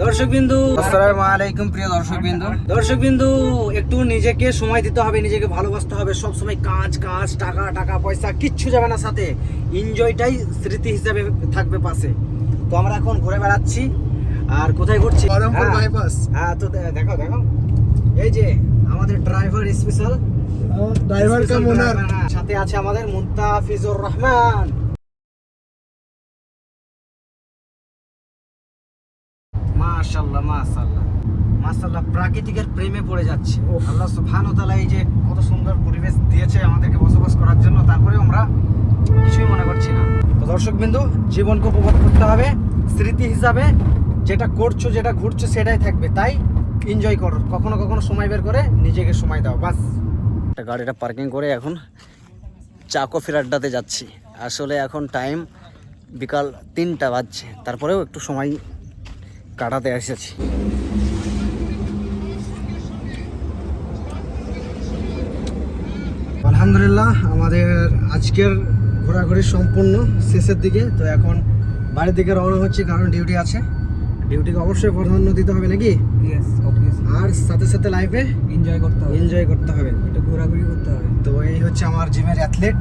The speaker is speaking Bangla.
দর্শকবিন্দু, আসসালামু আলাইকুম প্রিয় দর্শকবিন্দু, একটু নিজেকে সময় দিতে হবে, নিজেকে ভালোবাসতে হবে। সব সময় কাজ কাজ, টাকা টাকা পয়সা কিচ্ছু যাবে না সাথে। এনজয়টাই স্মৃতি হিসাবে থাকবে পাশে। তো আমরা এখন ঘুরে বেড়াচ্ছি। আর কোথায় ঘুরছি? হ্যাঁ, তো দেখো এই যে আমাদের ড্রাইভার স্পেশাল ড্রাইভার কা মুনার, সাথে আছে আমাদের মুনতাফিজুর রহমান। মাশাআল্লাহ মাশাআল্লাহ মাশাআল্লাহ, প্রাকৃতিকের প্রেমে পড়ে যাচ্ছে। আল্লাহ সুবহানাহু ওয়া তাআলা এই যে কত সুন্দর পরিবেশ দিয়েছে আমাদেরকে বসবাস করার জন্য, তারপরে আমরা কিছুই মনে করছি না। তো দর্শকবিন্দু, জীবনকে উপভোগ করতে হবে। স্মৃতি হিসাবে যেটা করছো, যেটা ঘুরছো, সেটাই থাকবে। তাই এনজয় করো, কখনো কখনো সময় বের করে নিজেকে সময় দাও, বাস। গাড়িটা পার্কিং করে এখন চা কফির আড্ডাতে যাচ্ছি। আসলে এখন টাইম বিকাল 3টা বাজছে, তারপরেও একটু সময় কাটাতে এসেছি। আলহামদুলিল্লাহ, আমাদের আজকের ঘোরাঘুরি সম্পূর্ণ শেষের দিকে। তো এখন বাড়ির দিকে রওনা হচ্ছে, কারণ ডিউটি আছে। ডিউটিকে অবশ্যই প্রাধান্য দিতে হবে নাকি? আর সাথে সাথে লাইফে এনজয় করতে হবে, একটু ঘোরাঘুরি করতে হবে। তো এই হচ্ছে আমার জিমের অ্যাথলেট।